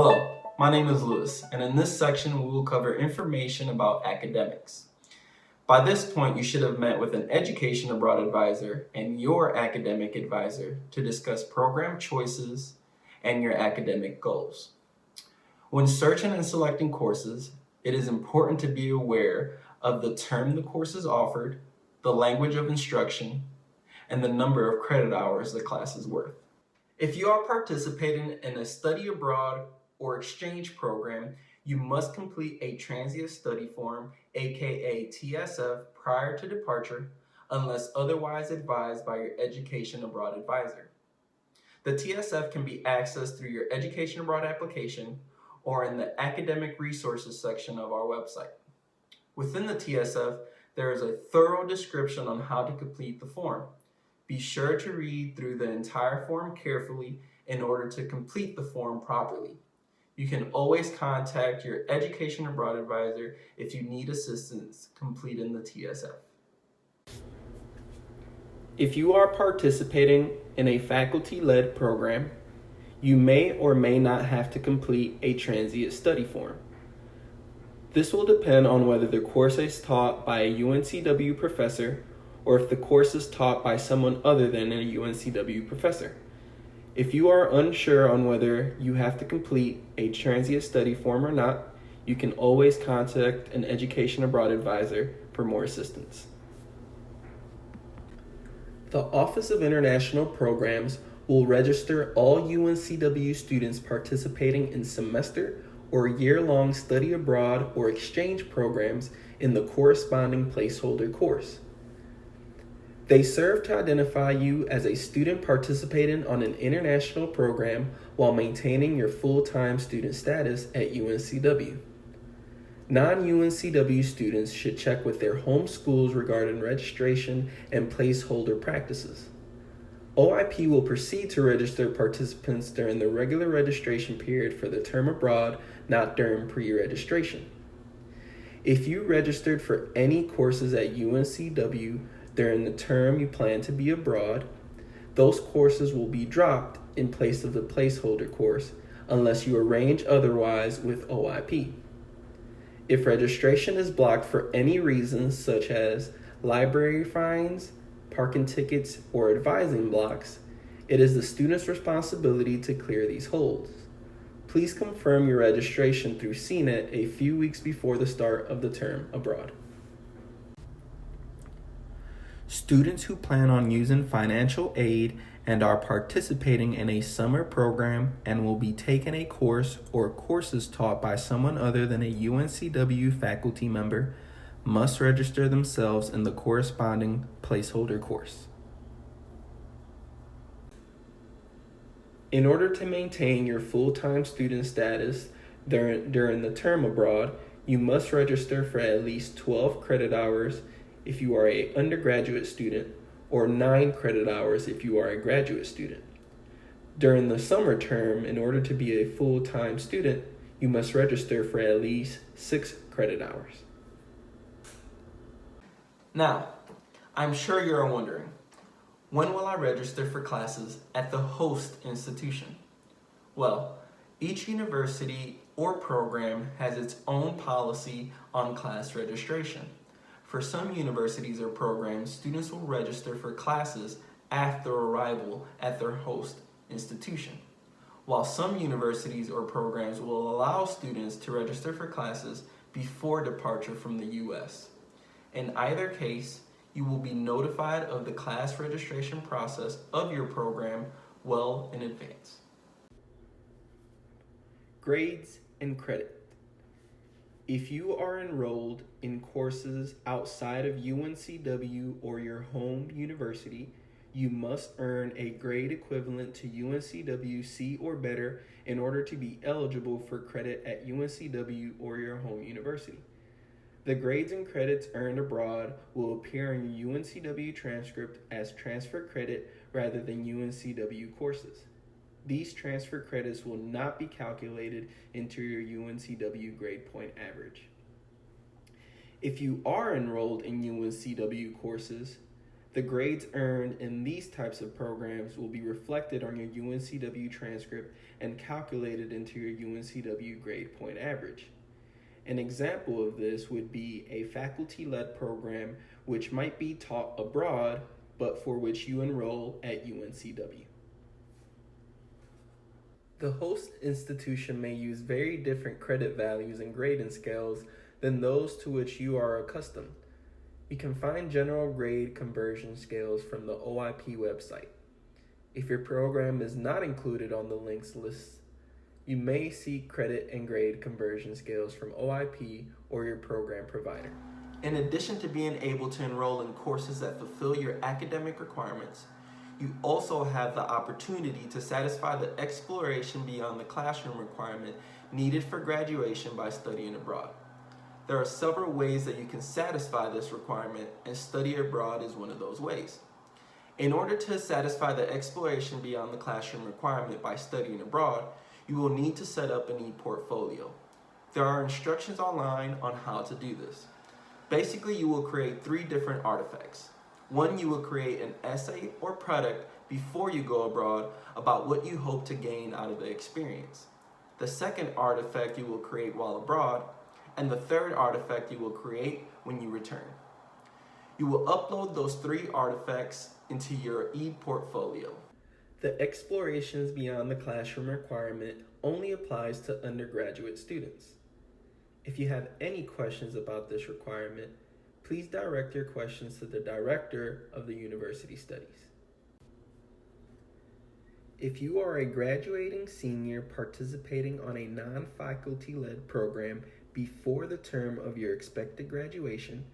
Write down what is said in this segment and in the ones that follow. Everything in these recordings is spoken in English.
Hello, my name is Lewis, and in this section we will cover information about academics. By this point, you should have met with an education abroad advisor and your academic advisor to discuss program choices and your academic goals. When searching and selecting courses, it is important to be aware of the term the course is offered, the language of instruction, and the number of credit hours the class is worth. If you are participating in a study abroad or exchange program, you must complete a transient study form, aka TSF, prior to departure, unless otherwise advised by your education abroad advisor. The TSF can be accessed through your education abroad application or in the academic resources section of our website. Within the TSF, there is a thorough description on how to complete the form. Be sure to read through the entire form carefully in order to complete the form properly. You can always contact your education abroad advisor if you need assistance completing the TSF. If you are participating in a faculty-led program, you may or may not have to complete a transient study form. This will depend on whether the course is taught by a UNCW professor or if the course is taught by someone other than a UNCW professor. If you are unsure on whether you have to complete a transient study form or not, you can always contact an education abroad advisor for more assistance. The Office of International Programs will register all UNCW students participating in semester or year-long study abroad or exchange programs in the corresponding placeholder course. They serve to identify you as a student participating on an international program while maintaining your full-time student status at UNCW. Non-UNCW students should check with their home schools regarding registration and placeholder practices. OIP will proceed to register participants during the regular registration period for the term abroad, not during pre-registration. If you registered for any courses at UNCW during the term you plan to be abroad, those courses will be dropped in place of the placeholder course unless you arrange otherwise with OIP. If registration is blocked for any reason such as library fines, parking tickets, or advising blocks, it is the student's responsibility to clear these holes. Please confirm your registration through CNET a few weeks before the start of the term abroad. Students who plan on using financial aid and are participating in a summer program and will be taking a course or courses taught by someone other than a UNCW faculty member must register themselves in the corresponding placeholder course. In order to maintain your full-time student status during the term abroad, you must register for at least 12 credit hours if you are an undergraduate student, or 9 credit hours if you are a graduate student. During the summer term, in order to be a full-time student, you must register for at least 6 credit hours. Now, I'm sure you're wondering, when will I register for classes at the host institution? Well, each university or program has its own policy on class registration. For some universities or programs, students will register for classes after arrival at their host institution, while some universities or programs will allow students to register for classes before departure from the U.S. In either case, you will be notified of the class registration process of your program well in advance. Grades and credit. If you are enrolled in courses outside of UNCW or your home university, you must earn a grade equivalent to UNCW C or better in order to be eligible for credit at UNCW or your home university. The grades and credits earned abroad will appear in your UNCW transcript as transfer credit rather than UNCW courses. These transfer credits will not be calculated into your UNCW grade point average. If you are enrolled in UNCW courses, The grades earned in these types of programs will be reflected on your UNCW transcript and calculated into your UNCW grade point average. An example of this would be a faculty-led program which might be taught abroad, but for which you enroll at UNCW. The host institution may use very different credit values and grading scales than those to which you are accustomed. You can find general grade conversion scales from the OIP website. If your program is not included on the links list, you may seek credit and grade conversion scales from OIP or your program provider. In addition to being able to enroll in courses that fulfill your academic requirements, you also have the opportunity to satisfy the exploration beyond the classroom requirement needed for graduation by studying abroad. There are several ways that you can satisfy this requirement, and study abroad is one of those ways. In order to satisfy the exploration beyond the classroom requirement by studying abroad, you will need to set up an e-portfolio. There are instructions online on how to do this. Basically, you will create 3 different artifacts. One, you will create an essay or product before you go abroad about what you hope to gain out of the experience. The second artifact you will create while abroad, and the third artifact you will create when you return. You will upload those 3 artifacts into your e-portfolio. The explorations beyond the classroom requirement only applies to undergraduate students. If you have any questions about this requirement, please direct your questions to the Director of the University Studies. If you are a graduating senior participating on a non-faculty-led program before the term of your expected graduation,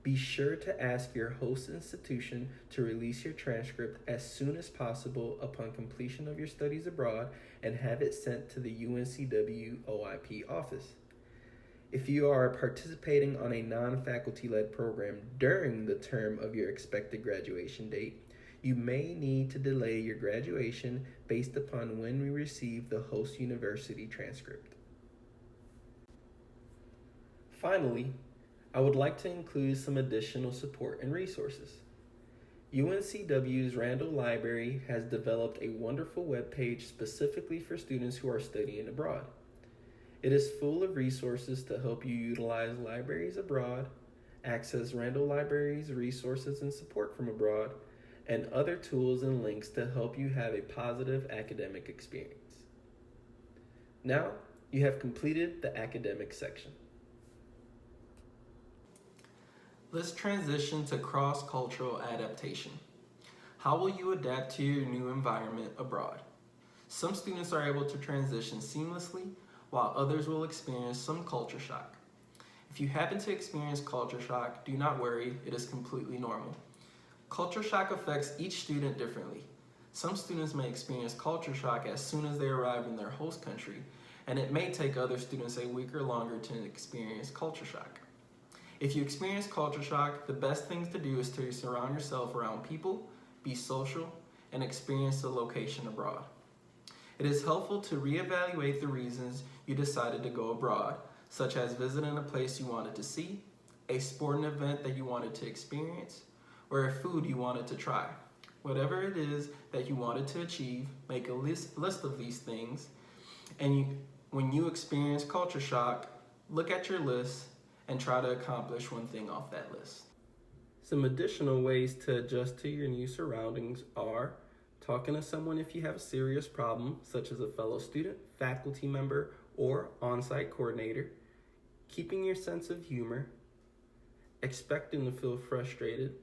be sure to ask your host institution to release your transcript as soon as possible upon completion of your studies abroad and have it sent to the UNCW OIP office. If you are participating on a non-faculty-led program during the term of your expected graduation date, you may need to delay your graduation based upon when we receive the host university transcript. Finally, I would like to include some additional support and resources. UNCW's Randall Library has developed a wonderful webpage specifically for students who are studying abroad. It is full of resources to help you utilize libraries abroad, access Randall Library's resources and support from abroad, and other tools and links to help you have a positive academic experience. Now, you have completed the academic section. Let's transition to cross-cultural adaptation. How will you adapt to your new environment abroad? Some students are able to transition seamlessly, while others will experience some culture shock. If you happen to experience culture shock, do not worry, it is completely normal. Culture shock affects each student differently. Some students may experience culture shock as soon as they arrive in their host country, and it may take other students a week or longer to experience culture shock. If you experience culture shock, the best thing to do is to surround yourself around people, be social, and experience the location abroad. It is helpful to reevaluate the reasons you decided to go abroad, such as visiting a place you wanted to see, a sporting event that you wanted to experience, or a food you wanted to try. Whatever it is that you wanted to achieve, make a list of these things, and when you experience culture shock, look at your list and try to accomplish one thing off that list. Some additional ways to adjust to your new surroundings are talking to someone if you have a serious problem, such as a fellow student, faculty member, or on-site coordinator, keeping your sense of humor, expecting to feel frustrated,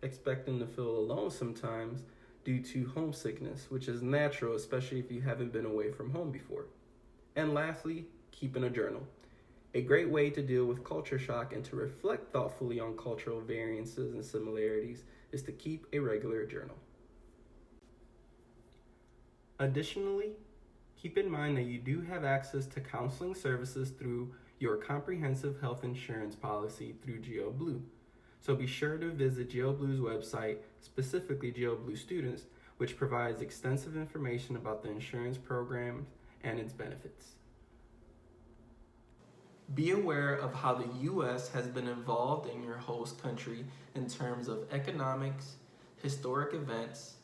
expecting to feel alone sometimes due to homesickness, which is natural, especially if you haven't been away from home before. And lastly, keeping a journal. A great way to deal with culture shock and to reflect thoughtfully on cultural variances and similarities is to keep a regular journal. Additionally, keep in mind that you do have access to counseling services through your comprehensive health insurance policy through GeoBlue. So be sure to visit GeoBlue's website, specifically GeoBlue Students, which provides extensive information about the insurance program and its benefits. Be aware of how the U.S. has been involved in your host country in terms of economics, historic events,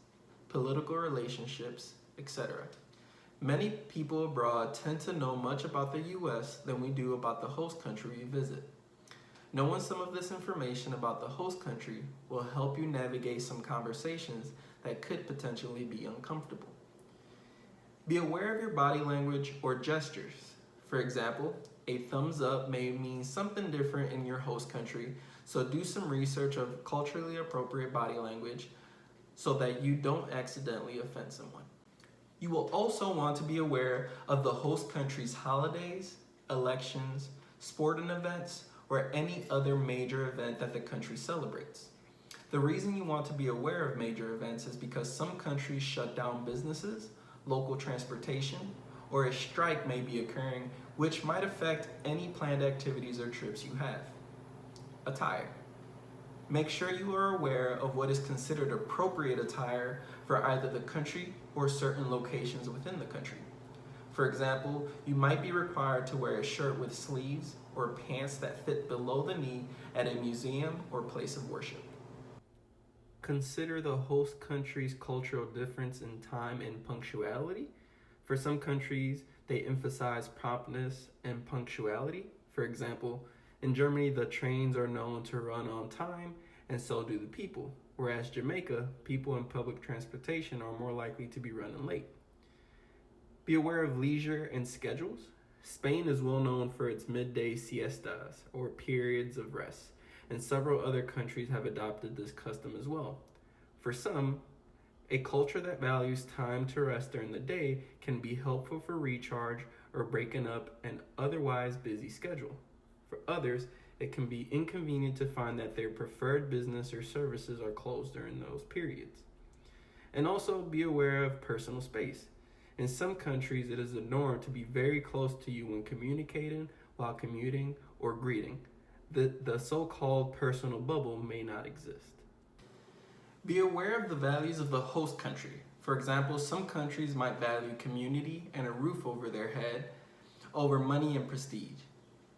political relationships, etc. Many people abroad tend to know much about the U.S. than we do about the host country we visit. Knowing some of this information about the host country will help you navigate some conversations that could potentially be uncomfortable. Be aware of your body language or gestures. For example, a thumbs up may mean something different in your host country, so do some research of culturally appropriate body language so that you don't accidentally offend someone. You will also want to be aware of the host country's holidays, elections, sporting events, or any other major event that the country celebrates. The reason you want to be aware of major events is because some countries shut down businesses, local transportation, or a strike may be occurring, which might affect any planned activities or trips you have. Attire. Make sure you are aware of what is considered appropriate attire for either the country or certain locations within the country. For example, you might be required to wear a shirt with sleeves or pants that fit below the knee at a museum or place of worship. Consider the host country's cultural difference in time and punctuality. For some countries, they emphasize promptness and punctuality. For example, in Germany, the trains are known to run on time, and so do the people. Whereas Jamaica, people in public transportation are more likely to be running late. Be aware of leisure and schedules. Spain is well known for its midday siestas, or periods of rest, and several other countries have adopted this custom as well. For some, a culture that values time to rest during the day can be helpful for recharge or breaking up an otherwise busy schedule. For others, it can be inconvenient to find that their preferred business or services are closed during those periods. And also be aware of personal space. In some countries, it is the norm to be very close to you when communicating, while commuting, or greeting. The so-called personal bubble may not exist. Be aware of the values of the host country. For example, some countries might value community and a roof over their head over money and prestige.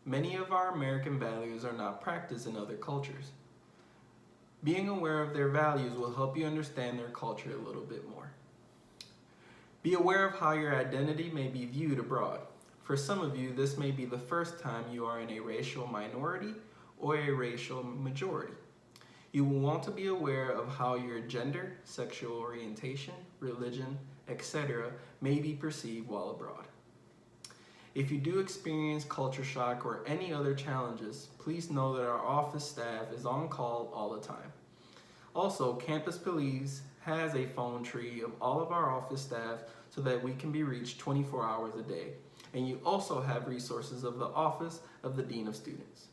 Many of our American values are not practiced in other cultures. Being aware of their values will help you understand their culture a little bit more. Be aware of how your identity may be viewed abroad. For some of you, this may be the first time you are in a racial minority or a racial majority. You will want to be aware of how your gender, sexual orientation, religion, etc. may be perceived while abroad. If you do experience culture shock or any other challenges, please know that our office staff is on call all the time. Also, Campus Police has a phone tree of all of our office staff so that we can be reached 24 hours a day. And you also have resources of the Office of the Dean of Students.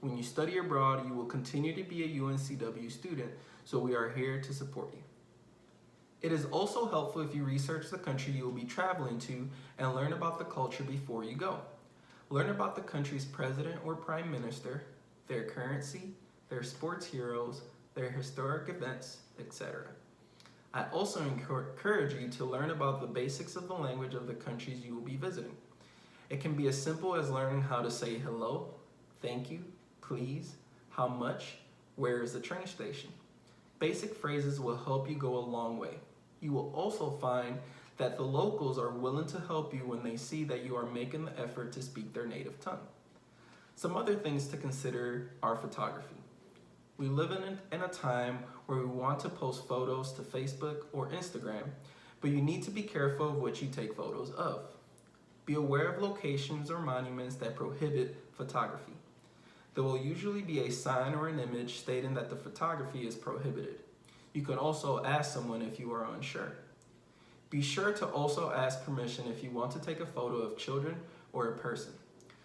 When you study abroad, you will continue to be a UNCW student, so we are here to support you. It is also helpful if you research the country you will be traveling to and learn about the culture before you go. Learn about the country's president or prime minister, their currency, their sports heroes, their historic events, etc. I also encourage you to learn about the basics of the language of the countries you will be visiting. It can be as simple as learning how to say hello, thank you, please, how much, where is the train station. Basic phrases will help you go a long way. You will also find that the locals are willing to help you when they see that you are making the effort to speak their native tongue. Some other things to consider are photography. We live in a time where we want to post photos to Facebook or Instagram, but you need to be careful of what you take photos of. Be aware of locations or monuments that prohibit photography. There will usually be a sign or an image stating that the photography is prohibited. You can also ask someone if you are unsure. Be sure to also ask permission if you want to take a photo of children or a person.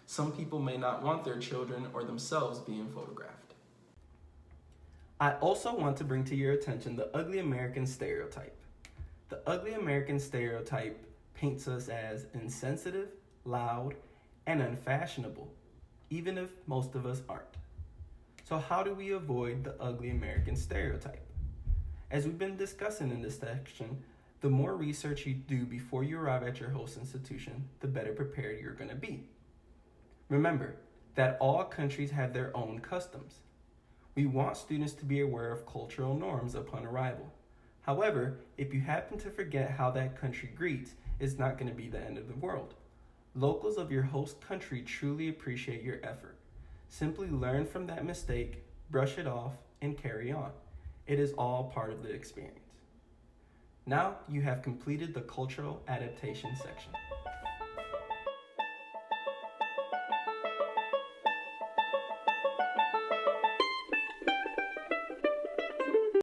Some people may not want their children or themselves being photographed. I also want to bring to your attention the ugly American stereotype. The ugly American stereotype paints us as insensitive, loud, and unfashionable, even if most of us aren't. So how do we avoid the ugly American stereotype? As we've been discussing in this section, the more research you do before you arrive at your host institution, the better prepared you're going to be. Remember, that all countries have their own customs. We want students to be aware of cultural norms upon arrival. However, if you happen to forget how that country greets, it's not going to be the end of the world. Locals of your host country truly appreciate your effort. Simply learn from that mistake, brush it off, and carry on. It is all part of the experience. Now you have completed the cultural adaptation section.